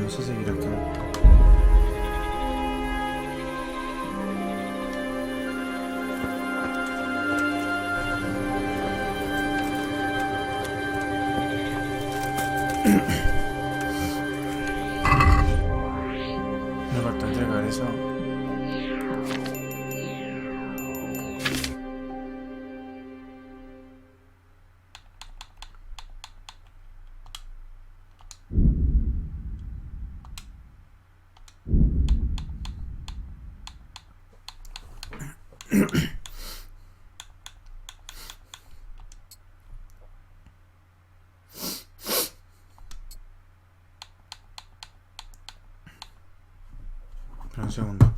vamos a seguir acá. Me faltó entregar eso. Espera un segundo.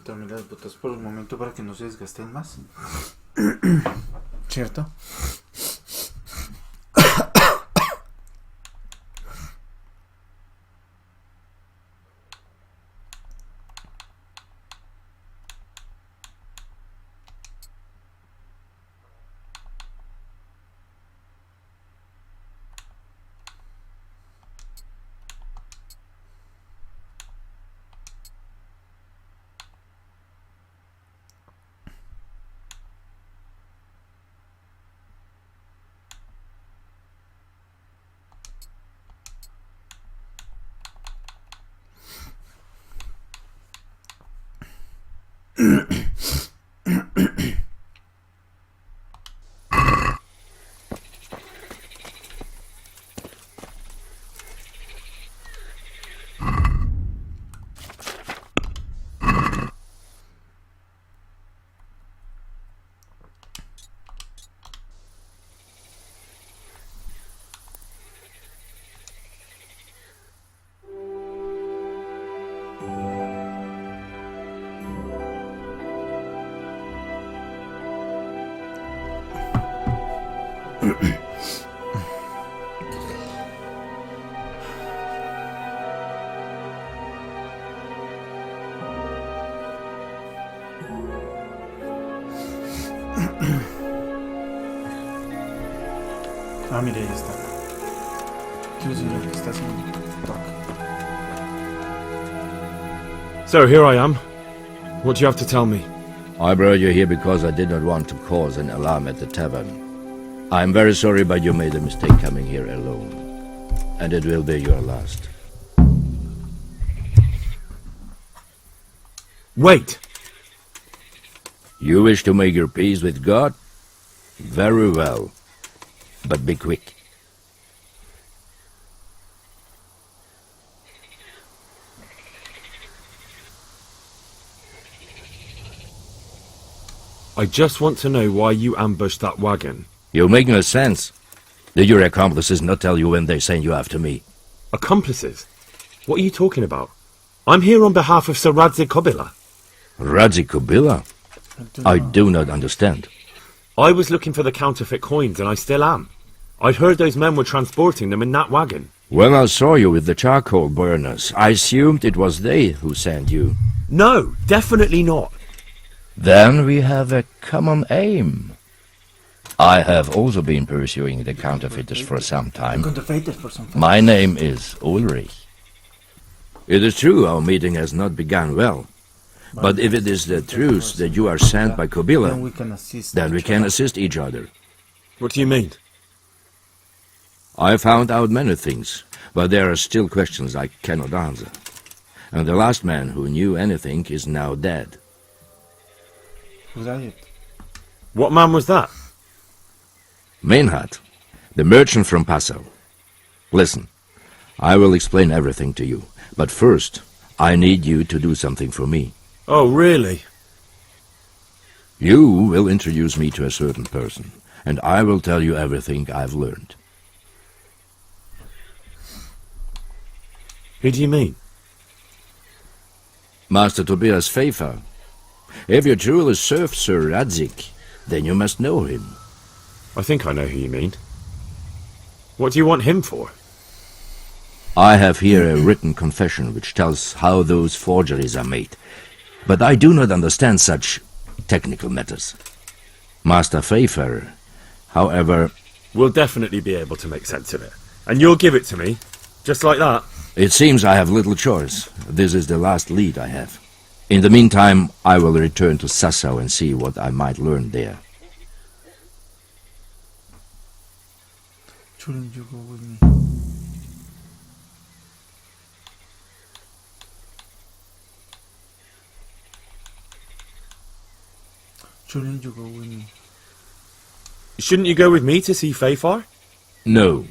También las botas por un momento para que no se desgasten más. ¿Cierto? Ah, mire, ahí está. ¿Qué señor que está haciendo? So here I am. What do you have to tell me? I brought you here because I did not want to cause an alarm at the tavern. I am very sorry, but you made a mistake coming here alone. And it will be your last. Wait! You wish to make your peace with God? Very well. But be quick. I just want to know why you ambushed that wagon. You make no sense. Did your accomplices not tell you when they sent you after me? Accomplices? What are you talking about? I'm here on behalf of Sir Radzik Kobila. Radzik Kobila? I do not understand. I was looking for the counterfeit coins, and I still am. I'd heard those men were transporting them in that wagon. When I saw you with the charcoal burners, I assumed it was they who sent you. No, definitely not. Then we have a common aim. I have also been pursuing the counterfeiters for some time. My name is Ulrich. It is true our meeting has not begun well. But if it is the truth that you are sent by Kobila, then we can assist each other. What do you mean? I found out many things, but there are still questions I cannot answer. And the last man who knew anything is now dead. What man was that? Meinhard, the merchant from Passau. Listen, I will explain everything to you, but first, I need you to do something for me. Oh, really? You will introduce me to a certain person, and I will tell you everything I've learned. Who do you mean? Master Tobias Feyfar. If you truly serve Sir Radzik, then you must know him. I think I know who you mean. What do you want him for? I have here a written confession which tells how those forgeries are made, but I do not understand such technical matters. Master Feyfar, however... We'll definitely be able to make sense of it. And you'll give it to me, just like that. It seems I have little choice. This is the last lead I have. In the meantime, I will return to Sasau and see what I might learn there. Shouldn't you go with me? Shouldn't you go with me? Shouldn't you go with me to see Feyfar? No.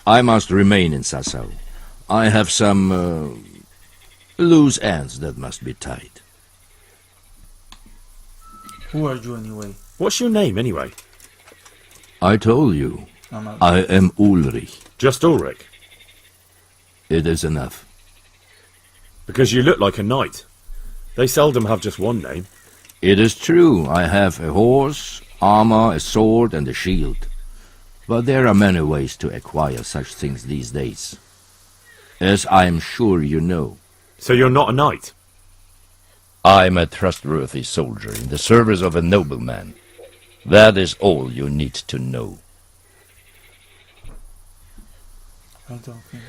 I must remain in Sasau. I have some loose ends that must be tied. Who are you anyway? What's your name, anyway? I told you. I'm not. I am Ulrich. Just Ulrich? It is enough. Because you look like a knight. They seldom have just one name. It is true, I have a horse, armor, a sword, and a shield. But there are many ways to acquire such things these days. As I am sure you know. So you're not a knight? I'm a trustworthy soldier in the service of a nobleman. That is all you need to know. I don't think.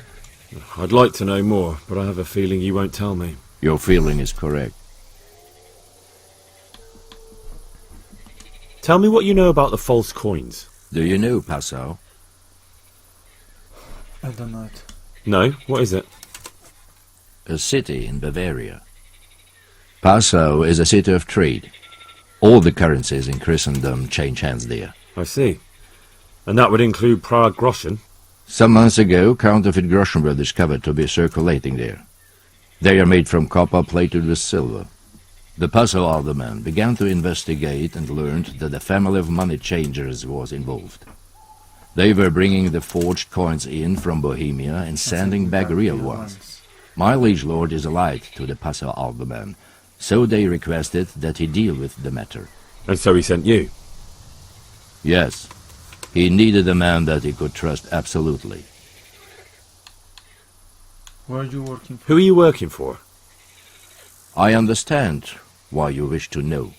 I'd like to know more, but I have a feeling you won't tell me. Your feeling is correct. Tell me what you know about the false coins. Do you know Passau? I don't know it. No? What is it? A city in Bavaria. Passau is a city of trade. All the currencies in Christendom change hands there. I see. And that would include Prague groschen? Some months ago, counterfeit groschen were discovered to be circulating there. They are made from copper plated with silver. The Passau alderman began to investigate and learned that a family of money changers was involved. They were bringing the forged coins in from Bohemia and sending back real ones. My liege lord is allied to the Passau alderman, so they requested that he deal with the matter. And so he sent you? Yes. He needed a man that he could trust absolutely. Where are you working for? Who are you working for? I understand why you wish to know,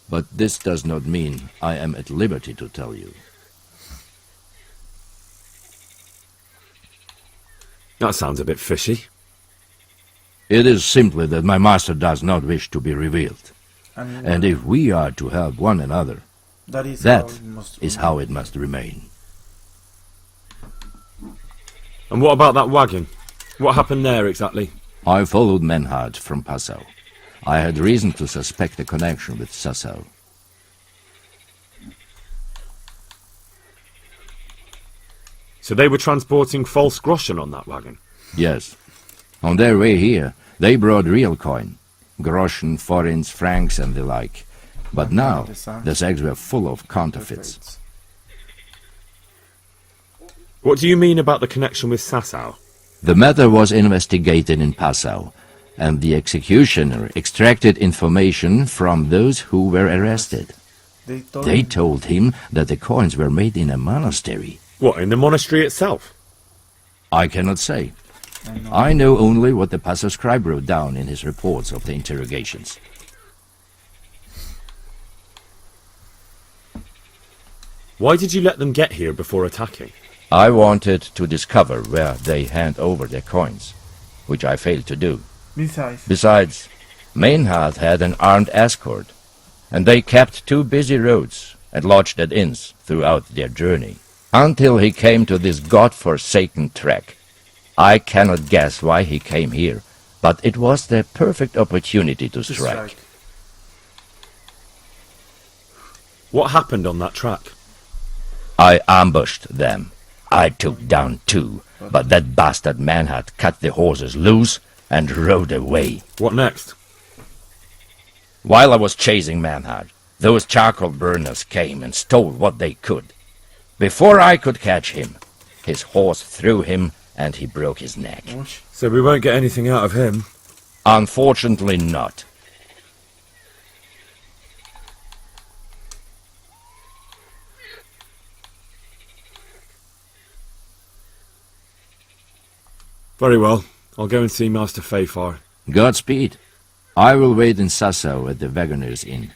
but this does not mean I am at liberty to tell you. That sounds a bit fishy. It is simply that my master does not wish to be revealed. And if we are to help one another, that is how it must remain. And what about that wagon? What happened there exactly? I followed Menhard from Passau. I had reason to suspect a connection with Sasau. So they were transporting false groschen on that wagon? Yes. On their way here, they brought real coin. Groschen, forints, francs, and the like. But now, the sacks were full of counterfeits. What do you mean about the connection with Sasau? The matter was investigated in Passau, and the executioner extracted information from those who were arrested. They told him that the coins were made in a monastery. What, in the monastery itself? I cannot say. I know only what the Passau scribe wrote down in his reports of the interrogations. Why did you let them get here before attacking? I wanted to discover where they hand over their coins, which I failed to do. Besides, Meinhard had an armed escort, and they kept two busy roads and lodged at inns throughout their journey, until he came to this god-forsaken track. I cannot guess why he came here, but it was the perfect opportunity to strike. What happened on that track? I ambushed them. I took down two, but that bastard man had cut the horses loose and rode away. What next? While I was chasing Manhard, those charcoal burners came and stole what they could. Before I could catch him, his horse threw him and he broke his neck. So we won't get anything out of him? Unfortunately not. Very well. I'll go and see Master Feyfar. Godspeed. I will wait in Sasau at the Wagoner's Inn.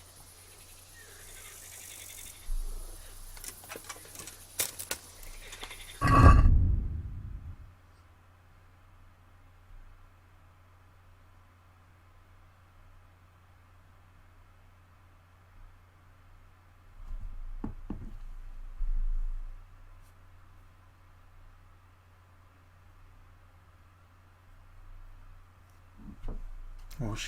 Uy.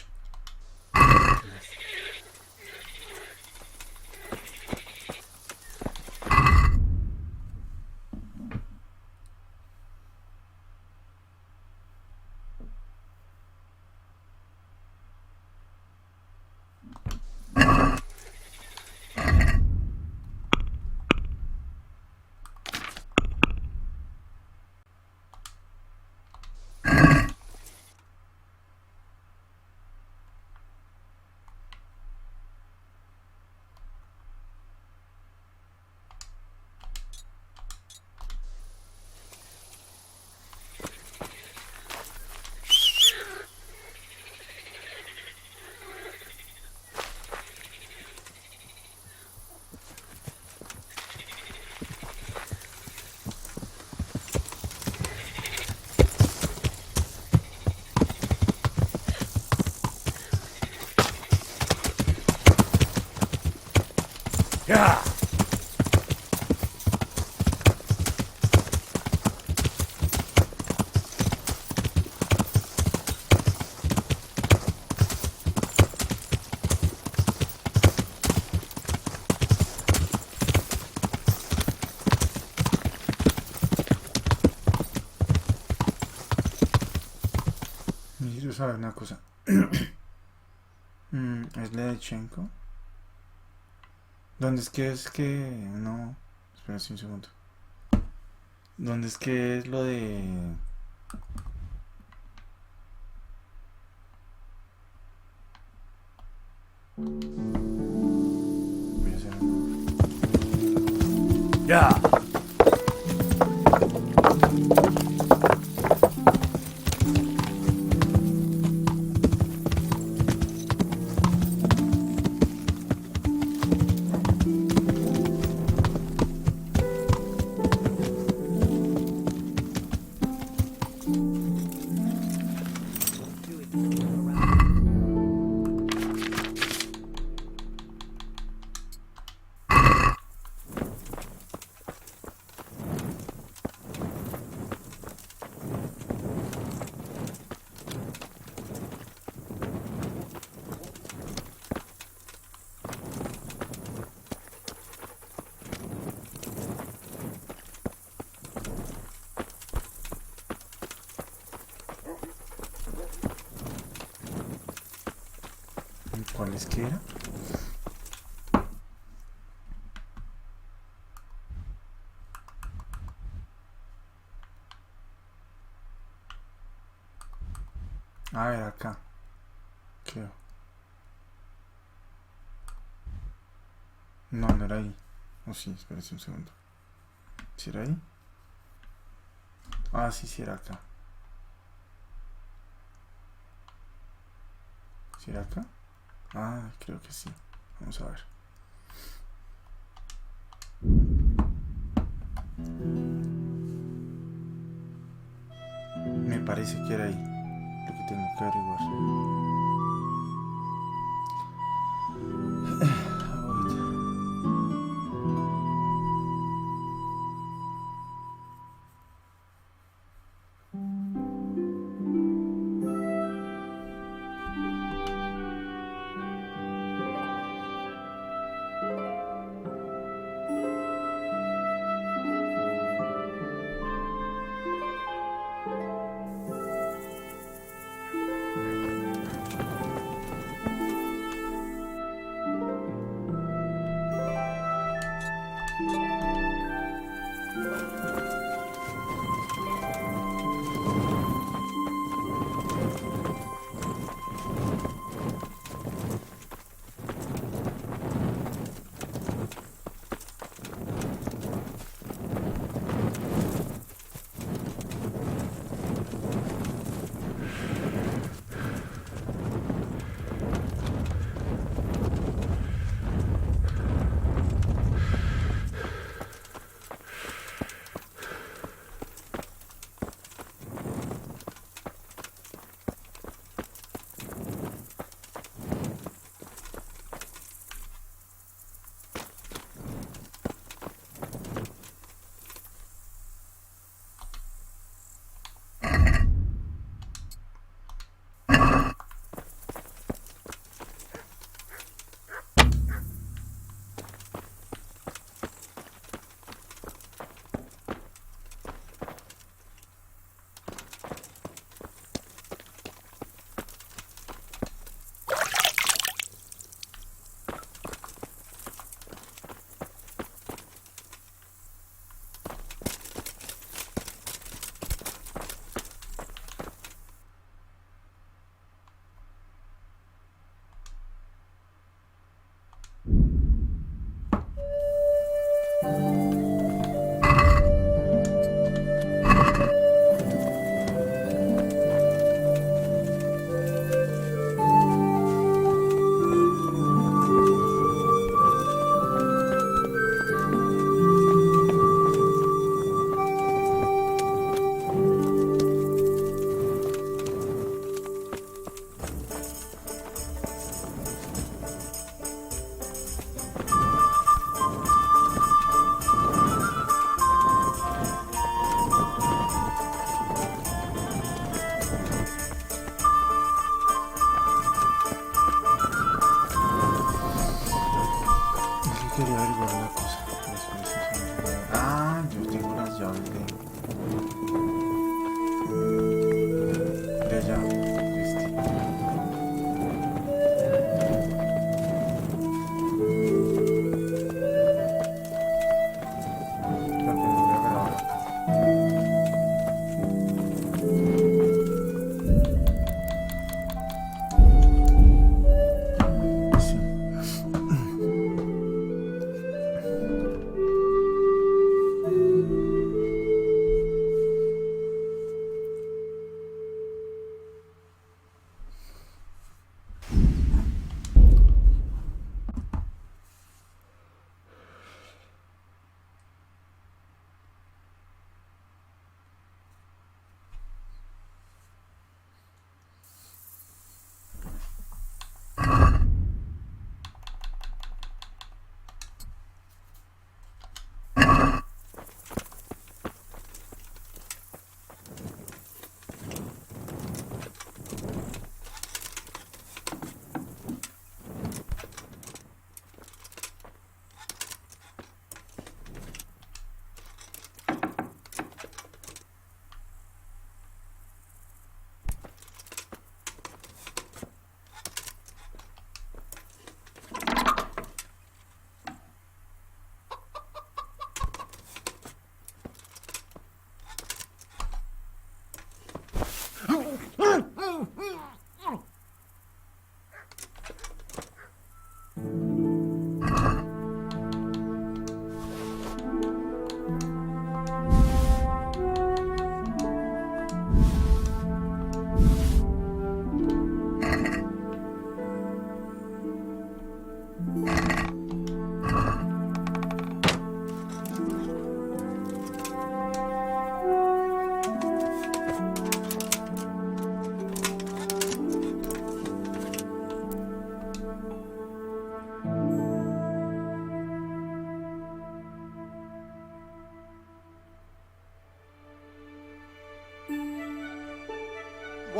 Yeah! Quiero saber una cosa. ¿Es Ledechenko? ¿Dónde es que... No... Espera un segundo. ¿Dónde es que es lo de... Voy a hacer algo. Yeah! ¿Cuál es que era? A ver, acá. Creo. No, no era ahí. Oh, sí, espérese un segundo. ¿Sí era ahí? Ah, sí, sí era acá. ¿Sí era acá? Ah, creo que sí. Vamos a ver. Me parece que era ahí. Lo que tengo que averiguar. Ahorita.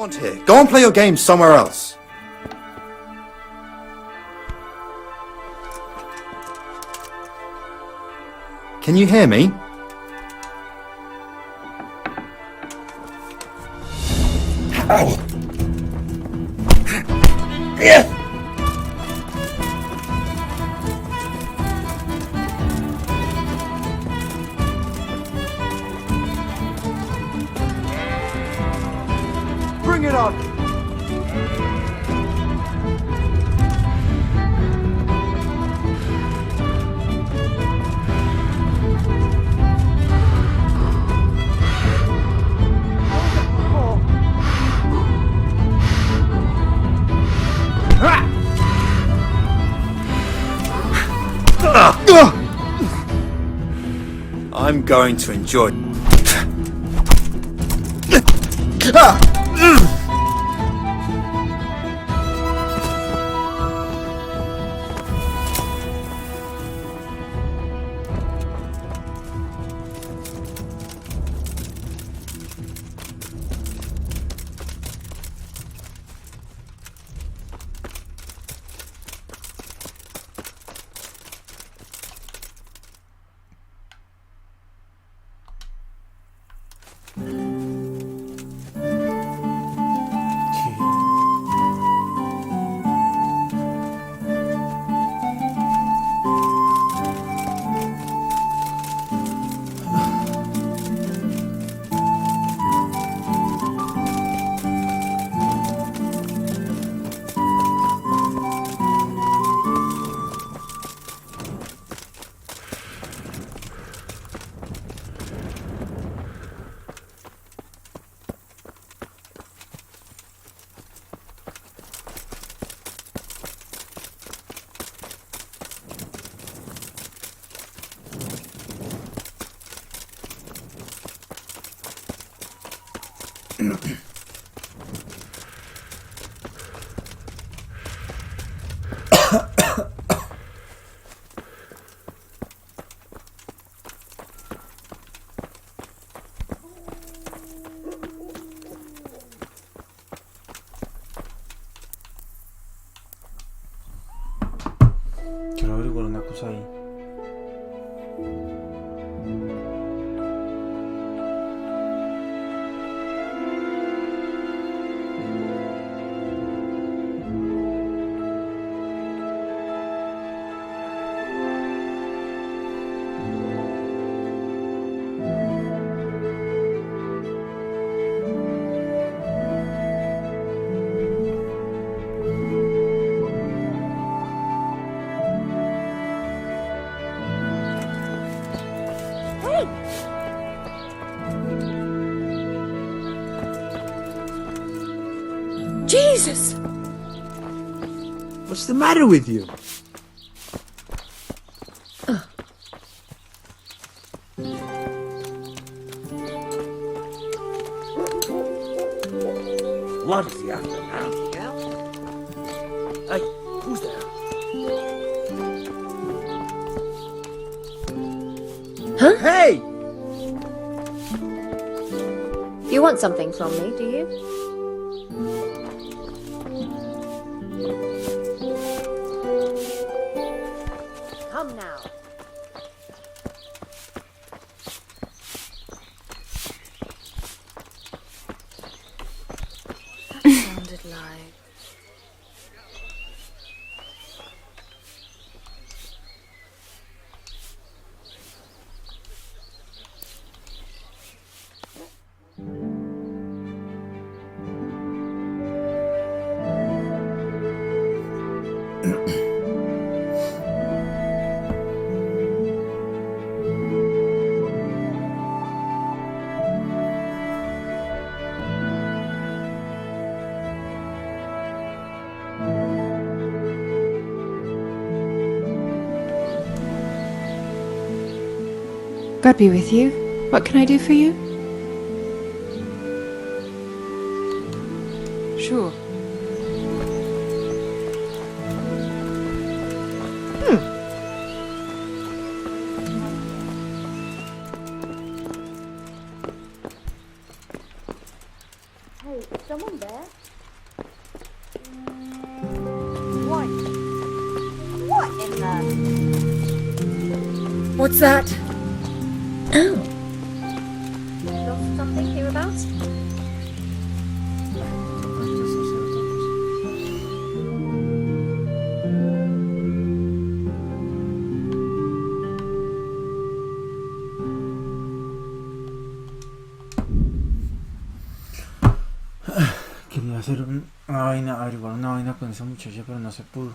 want here? Go and play your games somewhere else. Can you hear me? Ow! Bring it on! I'm going to enjoy. Quiero averiguar una cosa ahí. Jesus! What's the matter with you? What is he after now? Hey, who's there? Huh? Hey! You want something from me, do you? Come now. That sounded like... God be with you. What can I do for you? Sure. Hey, is someone there? What's that? Oh. Lost something hereabouts? Quería hacer una vaina, averiguar una vaina con esa muchacha, pero no se pudo.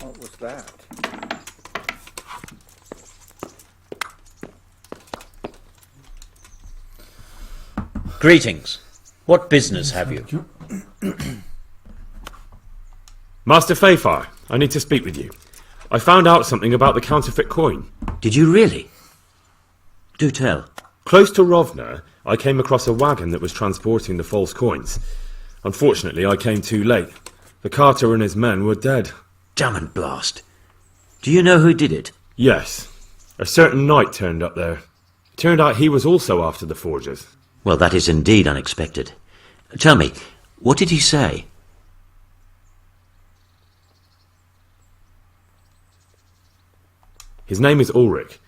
What was that? Greetings. What business have you? Master Feyfar, I need to speak with you. I found out something about the counterfeit coin. Did you really? Do tell. Close to Rovna, I came across a wagon that was transporting the false coins. Unfortunately, I came too late. The carter and his men were dead. Damn and blast. Do you know who did it? Yes. A certain knight turned up there. It turned out he was also after the forgers. Well, that is indeed unexpected. Tell me, what did he say? His name is Ulrich.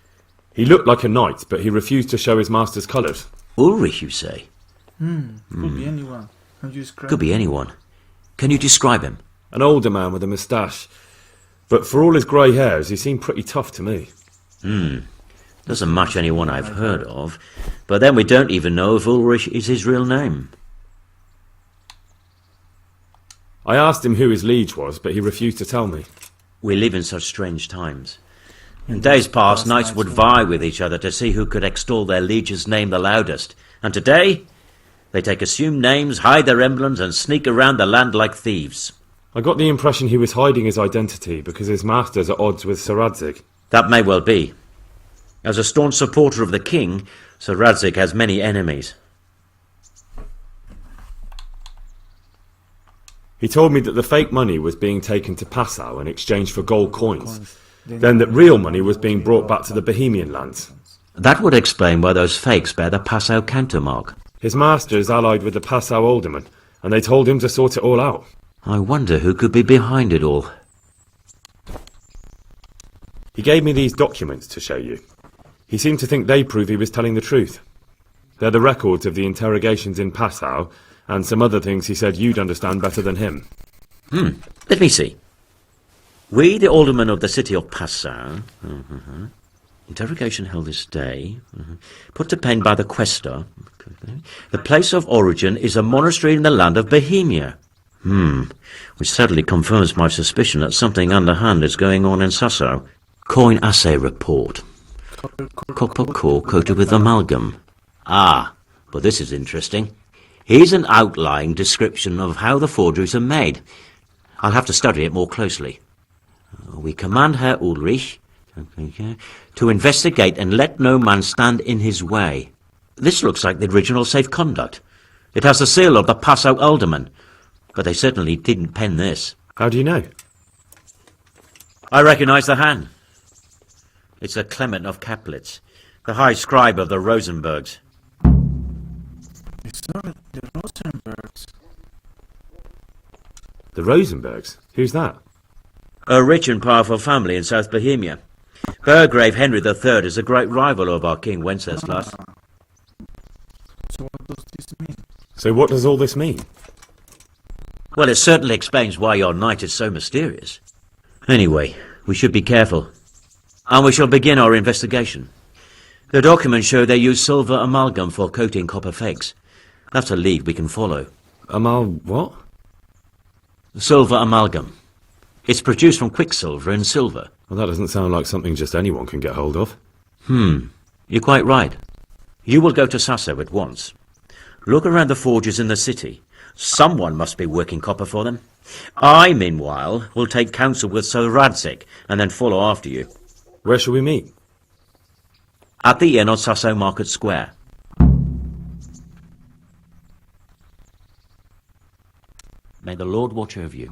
He looked like a knight, but he refused to show his master's colours. Ulrich, you say? Could be anyone. How do you describe Could be him? anyone. Can you describe him? An older man with a moustache. But for all his grey hairs, he seemed pretty tough to me. Doesn't match anyone I've heard of. But then we don't even know if Ulrich is his real name. I asked him who his liege was, but he refused to tell me. We live in such strange times. In days past, knights would vie with each other to see who could extol their liege's name the loudest. And today, they take assumed names, hide their emblems, and sneak around the land like thieves. I got the impression he was hiding his identity because his master's at odds with Sir Radzig. That may well be. As a staunch supporter of the king, Sir Radzig has many enemies. He told me that the fake money was being taken to Passau in exchange for gold coins, then that real money was being brought back to the Bohemian lands. That would explain why those fakes bear the Passau countermark. His master is allied with the Passau alderman, and they told him to sort it all out. I wonder who could be behind it all. He gave me these documents to show you. He seemed to think they prove he was telling the truth. They're the records of the interrogations in Passau, and some other things he said you'd understand better than him. Let me see. We, the aldermen of the city of Passau, interrogation held this day, put to pen by the questor. The place of origin is a monastery in the land of Bohemia. Which certainly confirms my suspicion that something underhand is going on in Sasau. Coin assay report. Copper core coated with amalgam. Ah, but this is interesting. Here's an outline description of how the forgeries are made. I'll have to study it more closely. We command Herr Ulrich to investigate and let no man stand in his way. This looks like the original safe conduct. It has the seal of the Passau alderman, but they certainly didn't pen this. How do you know? I recognize the hand. It's a Clement of Kaplitz, the high scribe of the Rosenbergs. It's not the Rosenbergs. The Rosenbergs? Who's that? A rich and powerful family in South Bohemia. Burgrave Henry III is a great rival of our King Wenceslas. So what does this mean? So what does all this mean? Well, it certainly explains why your night is so mysterious. Anyway, we should be careful. And we shall begin our investigation. The documents show they use silver amalgam for coating copper fakes. That's a lead we can follow. What? Silver amalgam. It's produced from quicksilver and silver. Well, that doesn't sound like something just anyone can get hold of. You're quite right. You will go to Sasau at once. Look around the forges in the city. Someone must be working copper for them. I, meanwhile, will take counsel with Sir Radzik and then follow after you. Where shall we meet? At the inn on Sasau Market Square. May the Lord watch over you.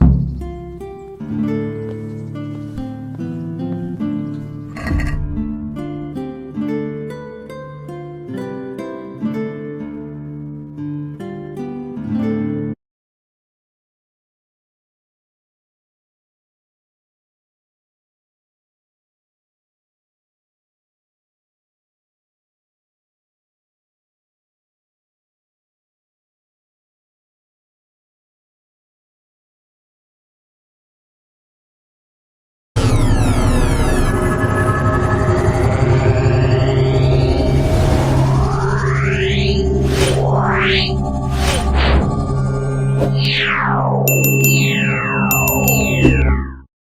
Yeah.